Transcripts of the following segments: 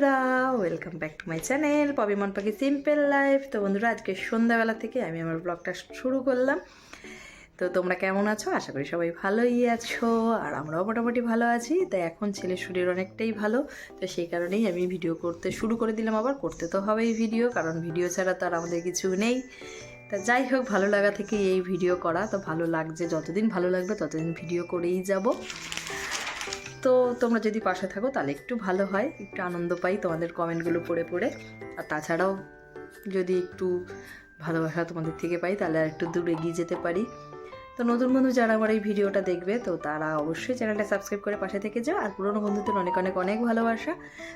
বন্ধুরা, welcome back to my channel পপি মন পাখি সিম্পল লাইফ। তো বন্ধুরা, আজকে সন্ধ্যাবেলা থেকে আমি আমার ব্লগটা শুরু করলাম। তো তোমরা কেমন আছো? আশা করি সবাই ভালোই আছো, আর আমরাও মোটামুটি ভালো আছি। তো এখন ছেলের শরীর অনেকটাই ভালো, তো সেই কারণেই আমি ভিডিও করতে শুরু করে দিলাম। আবার করতে তো হবেই ভিডিও, কারণ ভিডিও ছাড়া তো আর আমাদের কিছু নেই। তা যাই হোক, ভালো লাগা থেকে এই ভিডিও করা, তো ভালো লাগছে, যতদিন ভালো লাগবে ততদিন ভিডিও করেই যাব। তো তোমরা যদি পাশে থাকো তাহলে একটু ভালো হয়, একটু আনন্দ পাই তোমাদের কমেন্টগুলো পড়ে পড়ে। আর তাছাড়াও যদি একটু ভালোবাসা তোমাদের থেকে পাই তাহলে আর একটু দূর এগিয়ে যেতে পারি। তো নতুন বন্ধু যারা আমার এই ভিডিওটা দেখবে, তো তারা অবশ্যই চ্যানেলটা সাবস্ক্রাইব করে পাশে থেকে যাও। আর পুরনো বন্ধুদের অনেক অনেক অনেক ভালোবাসা।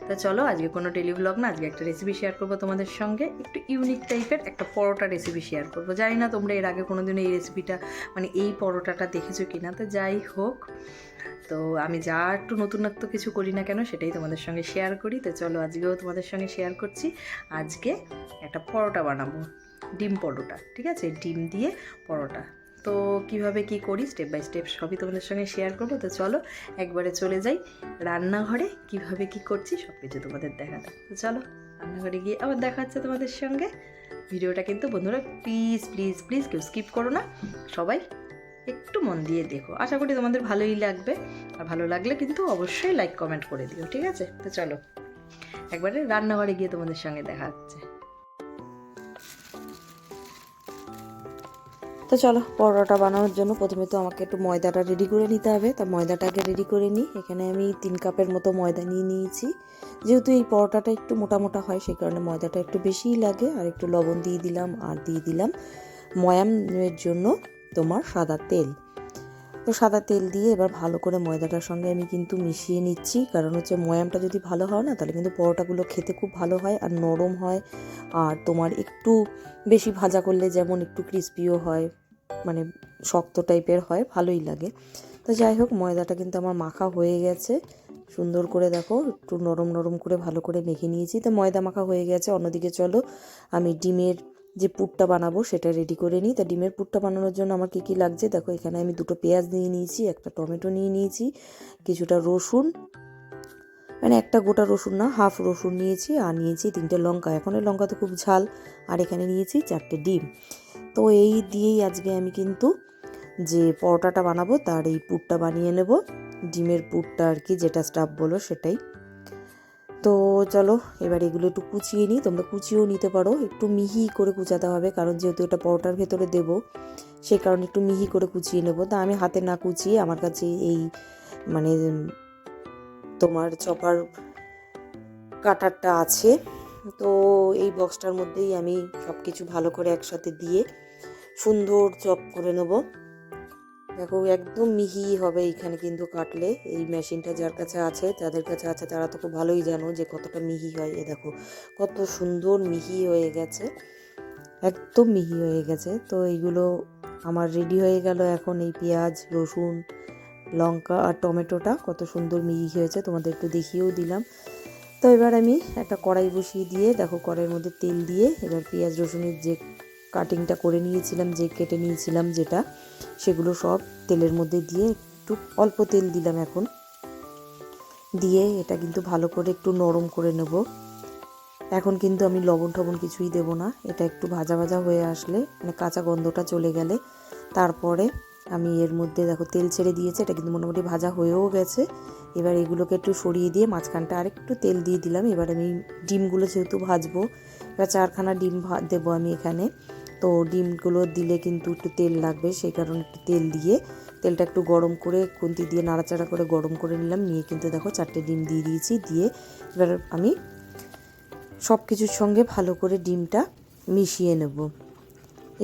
তো চলো, আজকে কোনো ডেলি ভ্লগ না, আজকে একটা রেসিপি শেয়ার করবো তোমাদের সঙ্গে। একটু ইউনিক টাইপের একটা পরোটা রেসিপি শেয়ার করবো। জানি না তোমরা এর আগে কোনো দিন এই রেসিপিটা মানে এই পরোটাটা দেখেছো কি না। তো যাই হোক, তো আমি যা একটু নতুনত্ব কিছু করি না কেন, সেটাই তোমাদের সঙ্গে শেয়ার করি। তো চলো, আজকেও তোমাদের সঙ্গে শেয়ার করছি। আজকে একটা পরোটা বানাবো, ডিম পরোটা, ঠিক আছে, ডিম দিয়ে পরোটা। তো কিভাবে কি করি স্টেপ বাই স্টেপ সবই তোমাদের সঙ্গে শেয়ার করবো। তো চলো একবারে চলে যাই রান্নাঘরে, কিভাবে কি করছি সব কিছু তোমাদের দেখাতে। তো চলো রান্নাঘরে গিয়ে আবার দেখা হচ্ছে তোমাদের সঙ্গে। ভিডিওটা কিন্তু বন্ধুরা প্লিজ প্লিজ প্লিজ কেউ স্কিপ করো না, সবাই একটু মন দিয়ে দেখো। আশা করি তোমাদের ভালোই লাগবে, আর ভালো লাগলে কিন্তু অবশ্যই লাইক কমেন্ট করে দিও, ঠিক আছে? তো চলো একবারে রান্নাঘরে গিয়ে তোমাদের সঙ্গে দেখা হচ্ছে। তো চলো, পরোটা বানানোর জন্য প্রথমে তো আমাকে একটু ময়দাটা রেডি করে নিতে হবে। তা ময়দাটাকে রেডি করে নিই। এখানে আমি 3 কাপের মতো ময়দা নিয়ে নিয়েছি। যেহেতু এই পরোটাটা একটু মোটা মোটা হয়, সেই কারণে ময়দাটা একটু বেশিই লাগে। আর একটু লবণ দিয়ে দিলাম, আর দিয়ে দিলাম ময়ামের জন্য তোমার সাদা তেল। তো সাদা তেল দিয়ে এবার ভালো করে ময়দাটার সঙ্গে আমি কিন্তু মিশিয়ে নিচ্ছি। কারণ হচ্ছে ময়ামটা যদি ভালো হয় না, তাহলে কিন্তু পরোটাগুলো খেতে খুব ভালো হয় আর নরম হয়। আর তোমার একটু বেশি ভাজা করলে যেমন একটু ক্রিস্পিও হয়, মানে শক্ত টাইপের হয়, ভালোই লাগে। তো যাই হোক, ময়দাটা কিন্তু আমার মাখা হয়ে গেছে সুন্দর করে। দেখো, একটু নরম নরম করে ভালো করে মেখে নিয়েছি। তো ময়দা মাখা হয়ে গেছে। অন্যদিকে চলো আমি ডিমের যে পুরটা বানাবো সেটা রেডি করে নিই। তা ডিমের পুরটা বানানোর জন্য আমার কী কী লাগছে দেখো। এখানে আমি 2টো পেঁয়াজ নিয়ে নিয়েছি, একটা টমেটো নিয়ে নিয়েছি, কিছুটা রসুন, মানে একটা গোটা রসুন না, হাফ রসুন নিয়েছি, আর নিয়েছি 3টে লঙ্কা। এখন এই লঙ্কা তো খুব ঝাল। আর এখানে নিয়েছি 4টে ডিম। তো এই দিয়েই আজকে আমি কিন্তু যে পরোটাটা বানাবো তার এই পুরটা বানিয়ে নেব, ডিমের পুরটা আর কি, যেটা স্টাফ বলো সেটাই। তো চলো এবার এগুলো একটু কুচিয়ে নিই। তোমরা কুচিয়েও নিতে পারো, একটু মিহি করে কুচাতে হবে, কারণ যেহেতু এটা পরোটার ভেতরে দেবো সেই কারণে একটু মিহি করে কুচিয়ে নেবো। তা আমি হাতে না কুচিয়ে আমার কাছে এই মানে তোমার চপার কাটারটা আছে। তো এই বক্সটার মধ্যেই আমি সব কিছু ভালো করে একসাথে দিয়ে সুন্দর চপ করে নেব। দেখো একদম মিহি হবে এইখানে কিন্তু কাটলে। এই মেশিনটা যার কাছে আছে, যাদের কাছে আছে তারা তো খুব ভালোই জানো যে কতটা মিহি হয়। এ দেখো কত সুন্দর মিহি হয়ে গেছে, একদম মিহি হয়ে গেছে। তো এইগুলো আমার রেডি হয়ে গেল। এখন এই পেঁয়াজ, রসুন, লঙ্কা আর টমেটোটা কত সুন্দর মিহি হয়েছে, তোমাদের একটু দেখিয়েও দিলাম। তো এবার আমি একটা কড়াই বসিয়ে দিয়ে দেখো, কড়াইয়ের মধ্যে তেল দিয়ে এবার পেঁয়াজ রসুনের যে কাটিংটা করে নিয়েছিলাম, যে কেটে নিয়েছিলাম যেটা, সেগুলো সব তেলের মধ্যে দিয়ে একটু অল্প তেল দিলাম এখন, দিয়ে এটা কিন্তু ভালো করে একটু নরম করে নেব। এখন কিন্তু আমি লবণ টবণ কিছুই দেব না। এটা একটু ভাজা ভাজা হয়ে আসলে, মানে কাঁচা গন্ধটা চলে গেলে, তারপরে আমি এর মধ্যে দেখো তেল ছেড়ে দিয়েছে, এটা কিন্তু মোটামুটি ভাজা হয়েও গেছে। এবার এগুলোকে একটু সরিয়ে দিয়ে মাঝখানটা আরেকটু তেল দিয়ে দিলাম। এবার আমি ডিমগুলো যেহেতু ভাজবো, এবার 4খানা ডিম দেবো আমি এখানে। তো ডিমগুলো দিলে কিন্তু একটু তেল লাগবে, সেই কারণে একটু তেল দিয়ে, তেলটা একটু গরম করে খুন্তি দিয়ে নাড়াচাড়া করে গরম করে নিলাম। নিয়ে কিন্তু দেখো 4টে ডিম দিয়ে দিয়েছি। দিয়ে এবার আমি সব কিছুর সঙ্গে ভালো করে ডিমটা মিশিয়ে নেব।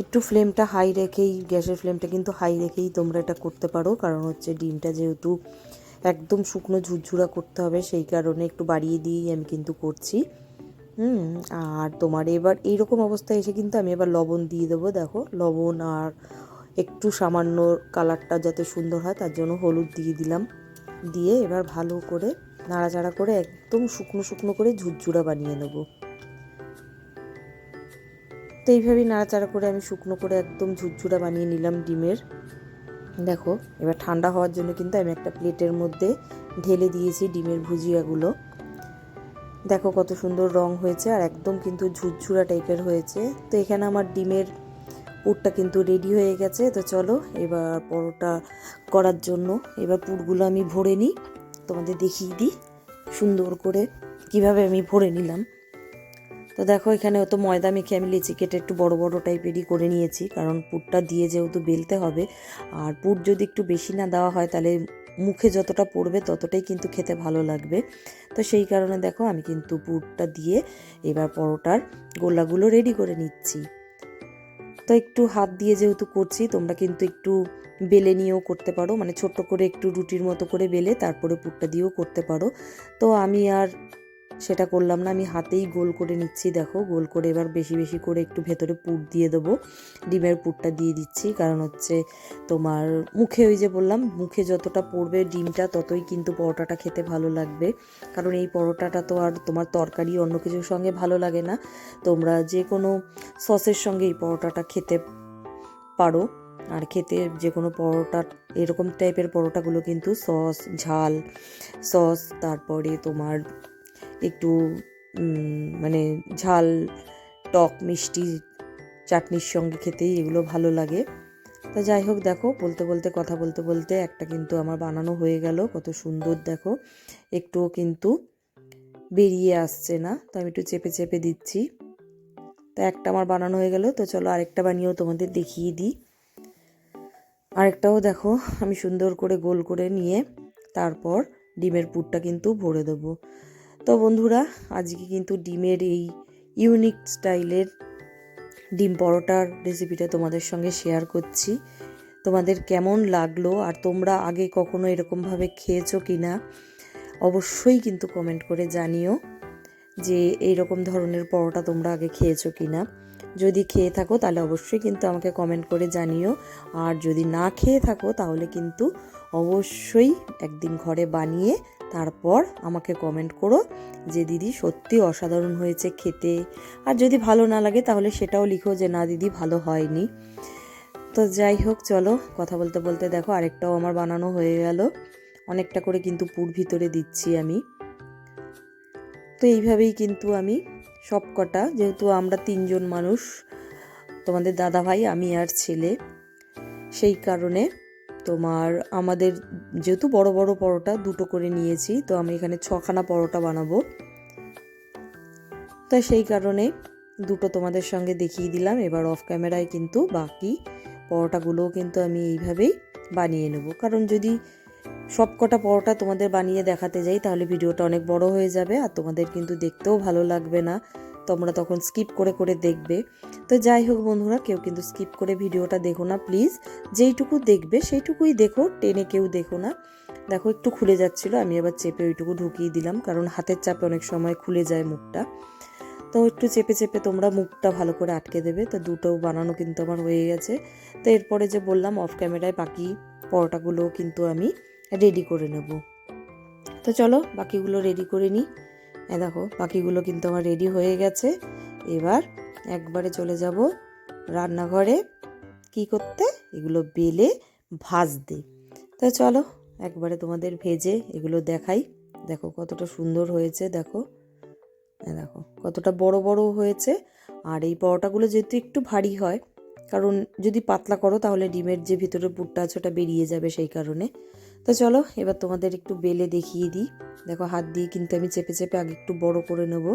একটু ফ্লেমটা হাই রেখেই, গ্যাসের ফ্লেমটা কিন্তু হাই রেখেই তোমরা এটা করতে পারো, কারণ হচ্ছে ডিমটা যেহেতু একদম শুকনো ঝুরঝুরা করতে হবে, সেই কারণে একটু বাড়িয়ে দিয়েই আমি কিন্তু করছি। আর তোমার এবার এইরকম অবস্থায় এসে কিন্তু আমি এবার লবণ দিয়ে দেবো। দেখো লবণ, আর একটু সামান্য কালারটা যাতে সুন্দর হয় তার জন্য হলুদ দিয়ে দিলাম। দিয়ে এবার ভালো করে নাড়াচাড়া করে একদম শুকনো শুকনো করে ঝুরঝুরা বানিয়ে নেব। তো এইভাবেই নাড়াচাড়া করে আমি শুকনো করে একদম ঝুরঝুরা বানিয়ে নিলাম ডিমের। দেখো এবার ঠান্ডা হওয়ার জন্য কিন্তু আমি একটা প্লেটের মধ্যে ঢেলে দিয়েছি ডিমের ভুজিয়াগুলো। দেখো কত সুন্দর রং হয়েছে আর একদম কিন্তু ঝুরঝুরা টাইপের হয়েছে। তো এখানে আমার ডিমের পুরটা কিন্তু রেডি হয়ে গেছে। তো চলো এবার পরোটা করার জন্য এবার পুরগুলো আমি ভরে নিই, তোমাদের দেখিয়ে দিই সুন্দর করে কিভাবে আমি ভরে নিলাম। তো দেখো এখানে তো ময়দা মেখে আমি লেচি কেটে একটু বড় বড় টাইপেরই করে নিয়েছি, কারণ পুরটা দিয়ে যেহেতু বেলতে হবে। আর পুর যদি একটু বেশি না দেওয়া হয় তাহলে মুখে যতটা পড়বে ততটাই কিন্তু খেতে ভালো লাগবে। তো সেই কারণে দেখো আমি কিন্তু পুরটা দিয়ে এবার পরোটার গোলাগুলো রেডি করে নিচ্ছি। তো একটু হাত দিয়ে যেহেতু করছি, তোমরা কিন্তু একটু বেলে নিয়েও করতে পারো, মানে ছোট্ট করে একটু রুটির মতো করে বেলে তারপরে পুরটা দিয়েও করতে পারো। তো আমি আর সেটা করলাম না, আমি হাতেই গোল করে নিচ্ছি। দেখো গোল করে এবার বেশি বেশি করে একটু ভেতরে পুর দিয়ে দেবো, ডিমের পুরটা দিয়ে দিচ্ছি। কারণ হচ্ছে তোমার মুখে, ওই যে বললাম, মুখে যতটা পড়বে ডিমটা ততই কিন্তু পরোটাটা খেতে ভালো লাগবে। কারণ এই পরোটাটা তো আর তোমার তরকারি অন্য কিছুর সঙ্গে ভালো লাগে না, তোমরা যে কোনো সসের সঙ্গে এই পরোটাটা খেতে পারো। আর খেতে যে কোনো পরোটা, এরকম টাইপের পরোটাগুলো কিন্তু সস, ঝাল সস, তারপরে তোমার একটু মানে ঝাল টক মিষ্টি চাটনির সঙ্গে খেতেই এগুলো ভালো লাগে। তা যাই হোক, দেখো বলতে বলতে কথা বলতে বলতে একটা কিন্তু আমার বানানো হয়ে গেল। কত সুন্দর দেখো, একটুও কিন্তু বেরিয়ে আসছে না। তো আমি একটু চেপে চেপে দিচ্ছি। তো একটা আমার বানানো হয়ে গেল। তো চলো আরেকটা বানিয়েও তোমাদের দেখিয়ে দিই। আরেকটাও দেখো আমি সুন্দর করে গোল করে নিয়ে তারপর ডিমের পুরটা কিন্তু ভরে দেবো। তো বন্ধুরা, আজকে কিন্তু ডিমের এই ইউনিক স্টাইলের ডিম পরোটার রেসিপিটা তোমাদের সঙ্গে শেয়ার করছি। তোমাদের কেমন লাগলো আর তোমরা আগে কখনো এরকমভাবে খেয়েছো কি না অবশ্যই কিন্তু কমেন্ট করে জানিও যে এইরকম ধরনের পরোটা তোমরা আগে খেয়েছো কি না। যদি খেয়ে থাকো তাহলে অবশ্যই কিন্তু আমাকে কমেন্ট করে জানিও। আর যদি না খেয়ে থাকো তাহলে কিন্তু অবশ্যই একদিন ঘরে বানিয়ে তারপর আমাকে কমেন্ট করো যে দিদি সত্যি অসাধারণ হয়েছে খেতে। আর যদি ভালো না লাগে তাহলে সেটাও লিখো যে না দিদি ভালো হয়নি। তো যাই হোক, চলো কথা বলতে বলতে দেখো আরেকটাও আমার বানানো হয়ে গেল। অনেকটা করে কিন্তু পুর ভিতরে দিচ্ছি আমি। তো এইভাবেই কিন্তু আমি সব কটা, যেহেতু আমরা 3জন মানুষ, তোমাদের দাদা ভাই, আমি আর ছেলে, সেই কারণে তোমার আমাদের যেহেতু বড় বড় পরোটা দুটো করে নিয়েছি, তো আমি এখানে 6খানা পরোটা বানাবো। তো সেই কারণে দুটো তোমাদের সঙ্গে দেখিয়ে দিলাম। এবার অফ ক্যামেরায় কিন্তু বাকি পরোটাগুলোও কিন্তু আমি এইভাবেই বানিয়ে নেব। কারণ যদি সব কটা পরোটা তোমাদের বানিয়ে দেখাতে যাই তাহলে ভিডিওটা অনেক বড় হয়ে যাবে আর তোমাদের কিন্তু দেখতেও ভালো লাগবে না, তোমরা তখন স্কিপ করে করে দেখবে। তো যাই হোক বন্ধুরা, কেউ কিন্তু স্কিপ করে ভিডিওটা দেখো না প্লিজ, যেইটুকু দেখবে সেইটুকুই দেখো, টেনে কেউ দেখো না। দেখো একটু খুলে যাচ্ছিলো, আমি আবার চেপে ওইটুকু ঢুকিয়ে দিলাম, কারণ হাতের চাপে অনেক সময় খুলে যায় মুখটা। তো একটু চেপে চেপে তোমরা মুখটা ভালো করে আটকে দেবে। তো দুটো বানানো কিন্তু আমার হয়ে গেছে। তো এরপরে যে বললাম অফ ক্যামেরায় বাকি পরোটাগুলোও কিন্তু আমি রেডি করে নেব। তো চলো বাকিগুলো রেডি করে নিই। দেখো বাকিগুলো কিন্তু আমার রেডি হয়ে গেছে। এবার একবারে চলে যাব রান্নাঘরে কি করতে, এগুলো বেলে ভাজতে। তো চলো একবারে তোমাদের ভেজে এগুলো দেখাই। দেখো কতটা সুন্দর হয়েছে, দেখো দেখো কতটা বড় বড় হয়েছে। আর এই পরোটাগুলো যেহেতু একটু ভারী হয়, কারণ যদি পাতলা করো তাহলে ডিমের যে ভিতরে পুরটা আছে ওটা বেরিয়ে যাবে, সেই কারণে। তো চলো এবার তোমাদের একটু বেলে দেখিয়ে দিই। দেখো হাত দিয়ে কিন্তু আমি চেপে চেপে আগে একটু বড় করে নেব।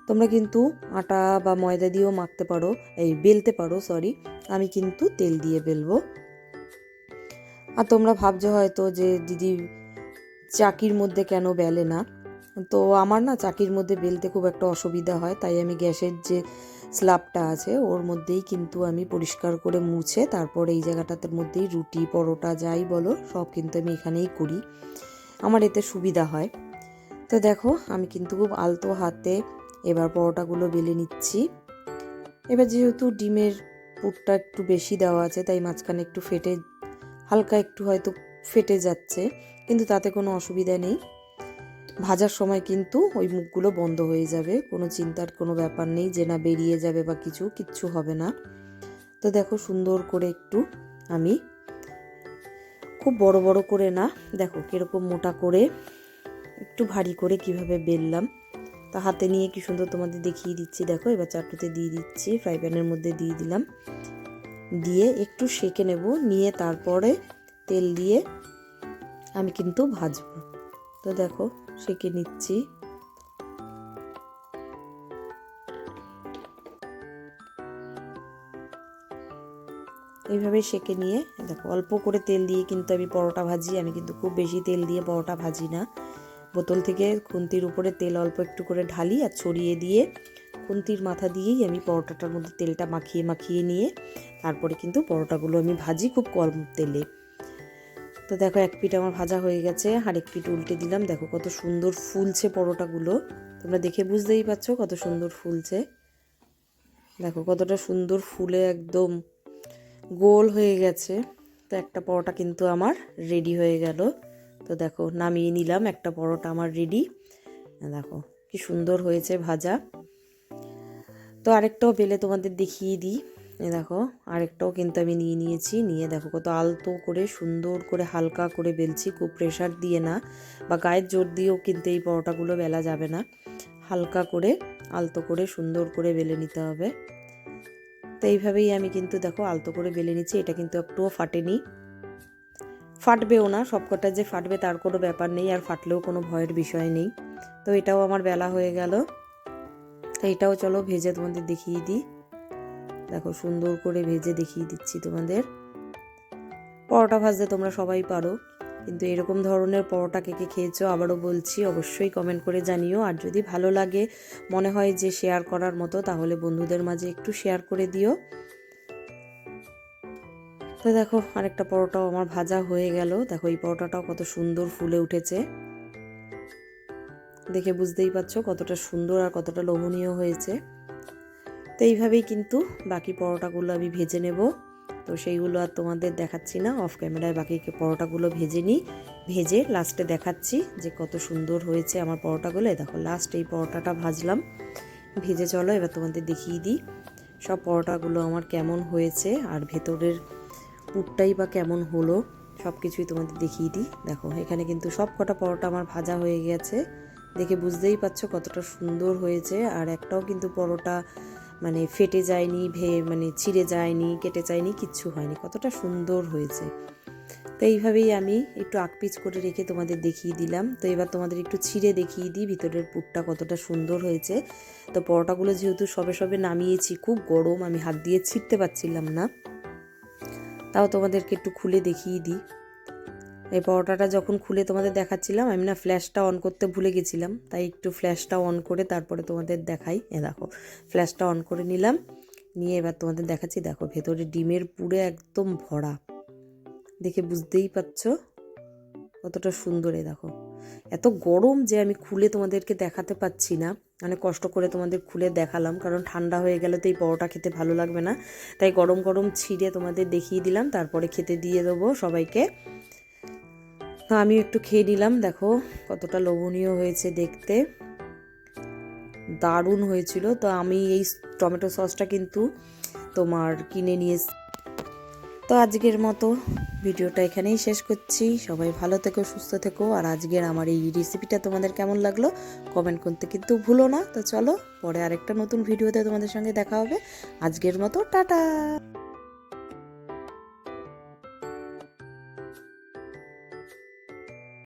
তোমরা কিন্তু আটা বা ময়দা দিয়েও মাখতে পারো, বেলতে পারো, সরি, আমি কিন্তু তেল দিয়ে বেলবো। আর তোমরা ভাবছো হয়তো যে দিদি চাকির মধ্যে কেন বেলে না। তো আমার না চাকির মধ্যে বেলতে খুব একটা অসুবিধা হয়, তাই আমি গ্যাসের যে স্ল্যাবটা আছে ওর মধ্যেই কিন্তু আমি পরিষ্কার করে মুছে তারপর এই জায়গাটার মধ্যেই রুটি পরোটা যাই বলো সব কিন্তু আমি এখানেই করি, আমার এতে সুবিধা হয়। তো দেখো আমি কিন্তু খুব আলতো হাতে এবার পরোটাগুলো বেলে নিচ্ছি। এবার যেহেতু ডিমের পুরটা একটু বেশি দেওয়া আছে তাই মাঝখানে একটু ফেটে, হালকা একটু হয়তো ফেটে যাচ্ছে, কিন্তু তাতে কোনো অসুবিধা নেই। ভাজার সময় কিন্তু ওই মুখগুলো বন্ধ হয়ে যাবে, কোনো চিন্তার কোনো ব্যাপার নেই যে না বেরিয়ে যাবে বা কিচ্ছু হবে না। তো দেখো সুন্দর করে একটু আমি খুব বড় বড় করে না, দেখো কিরকম মোটা করে একটু ভারী করে কিভাবে বেললাম। তা হাতে নিয়ে কি সুন্দর তোমাদের দেখিয়ে দিচ্ছি। দেখো এবার চাটুতে দিয়ে দিচ্ছি, ফ্রাই প্যানের মধ্যে দিয়ে দিলাম, দিয়ে একটু সেঁকে নেব, নিয়ে তারপরে তেল দিয়ে আমি কিন্তু ভাজবো। তো দেখো সেঁকে নিচ্ছি। এইভাবে সেঁকে নিয়ে দেখো অল্প করে তেল দিয়ে কিন্তু আমি পরোটা ভাজি। আমি কিন্তু খুব বেশি তেল দিয়ে পরোটা ভাজি না। বোতল থেকে খুন্তির উপরে তেল অল্প একটু করে ঢালি আর ছড়িয়ে দিয়ে খুন্তির মাথা দিয়েই আমি পরোটাটার মধ্যে তেলটা মাখিয়ে মাখিয়ে নিয়ে তারপরে কিন্তু পরোটাগুলো আমি ভাজি খুব কম তেলে। তো দেখো এক পিঠ আমার ভাজা হয়ে গেছে, আর এক পিঠ উল্টে দিলাম। দেখো কত সুন্দর ফুলছে পরোটাগুলো, তোমরা দেখে বুঝতেই পারছো কত সুন্দর ফুলছে। দেখো কতটা সুন্দর ফুলে একদম গোল হয়ে গেছে। তো একটা পরোটা কিন্তু আমার রেডি হয়ে গেল। তো দেখো নামিয়ে নিলাম, একটা পরোটা আমার রেডি। দেখো কি সুন্দর হয়েছে ভাজা। তো আরেকটাও বেলে তোমাদের দেখিয়ে দিই। দেখো আরেকটাও কিন্তু আমি নিয়ে নিয়েছি, নিয়ে দেখো কত আলতো করে সুন্দর করে হালকা করে বেলছি, খুব প্রেশার দিয়ে না বা গায়ের জোর দিয়েও কিন্তু এই পরোটাগুলো বেলা যাবে না। হালকা করে আলতো করে সুন্দর করে বেলে নিতে হবে। তো এইভাবেই আমি কিন্তু দেখো আলতো করে বেলে নিচ্ছি। এটা কিন্তু একটুও ফাটেনি, ফাটবেও না। সবকটা যে ফাটবে তার কোনো ব্যাপার নেই, আর ফাটলেও কোনো ভয়ের বিষয় নেই। তো এটাও আমার বেলা হয়ে গেল। তো এটাও চলো ভেজে তোমাদের দেখিয়ে দিই। দেখো সুন্দর করে ভেজে দেখিয়ে দিচ্ছি তোমাদের। পরোটা ভাজতে তোমরা সবাই পারো, কিন্তু এরকম ধরনের পরোটা কে কে খেয়েছো আবারও বলছি অবশ্যই কমেন্ট করে জানিও। আর যদি ভালো লাগে, মনে হয় যে শেয়ার করার মতো, তাহলে বন্ধুদের মাঝে একটু শেয়ার করে দিও। তো দেখো আরেকটা পরোটাও আমার ভাজা হয়ে গেল। দেখো এই পরোটাটাও কত সুন্দর ফুলে উঠেছে, দেখে বুঝতেই পারছো কতটা সুন্দর আর কতটা লোভনীয় হয়েছে। তো এইভাবেই কিন্তু বাকি পরোটাগুলো আমি ভেজে নেব। তো সেইগুলো আর তোমাদের দেখাচ্ছি না, অফ ক্যামেরায় বাকি পরোটাগুলো ভেজে নিই, ভেজে লাস্টে দেখাচ্ছি যে কত সুন্দর হয়েছে আমার পরোটাগুলো। দেখো লাস্ট এই পরোটাটা ভাজলাম, ভেজে চলো এবার তোমাদের দেখিয়ে দিই সব পরোটাগুলো আমার কেমন হয়েছে, আর ভেতরের পুরটাই বা কেমন হলো, সব কিছুই তোমাদের দেখিয়ে দিই। দেখো এখানে কিন্তু সব কটা পরোটা আমার ভাজা হয়ে গেছে, দেখে বুঝতেই পারছো কতটা সুন্দর হয়েছে। আর একটাও কিন্তু পরোটা মানে ফেটে যায়নি, মানে ছিঁড়ে যায়নি, কেটে যায়নি, কিচ্ছু হয়নি, কতটা সুন্দর হয়েছে। তো এইভাবেই আমি একটু আকপিচ করে রেখে তোমাদের দেখিয়ে দিলাম। তো এবার তোমাদের একটু ছিঁড়ে দেখিয়ে দিই ভিতরের পুরটা কতটা সুন্দর হয়েছে। তো পরোটাগুলো যেহেতু সবে সবে নামিয়েছি, খুব গরম, আমি হাত দিয়ে ছিঁড়তে পারছিলাম না, তাও তোমাদেরকে একটু খুলে দেখিয়ে দিই। এই পরোটাটা যখন খুলে তোমাদের দেখাচ্ছিলাম, আমি না ফ্ল্যাশটা অন করতে ভুলে গেছিলাম, তাই একটু ফ্ল্যাশটা অন করে তারপরে তোমাদের দেখাই। দেখো ফ্ল্যাশটা অন করে নিলাম, নিয়ে এবার তোমাদের দেখাচ্ছি। দেখো ভেতরে ডিমের পুরে একদম ভরা, দেখে বুঝতেই পারছো কতটা সুন্দর। দেখো এত গরম যে আমি খুলে তোমাদেরকে দেখাতে পাচ্ছি না, মানে কষ্ট করে তোমাদের খুলে দেখালাম, কারণ ঠান্ডা হয়ে গেলে তো এই পরোটা খেতে ভালো লাগবে না, তাই গরম গরম ছিঁড়ে তোমাদের দেখিয়ে দিলাম, তারপরে খেতে দিয়ে দেবো সবাইকে। তো আমি একটু খেয়ে নিলাম। দেখো কতটা লোভনীয় হয়েছে দেখতে, দারুণ হয়েছিল। তো আমি এই টমেটো সসটা কিন্তু তোমার কিনে নিয়ে, তো আজকের মতো ভিডিওটা এখানেই শেষ করছি। সবাই ভালো থেকো, সুস্থ থেকো। আর আজকের আমার এই রেসিপিটা তোমাদের কেমন লাগলো কমেন্ট করতে কিন্তু ভুলো না। তো চলো পরে আরেকটা নতুন ভিডিওতে তোমাদের সঙ্গে দেখা হবে। আজকের মতো টাটা।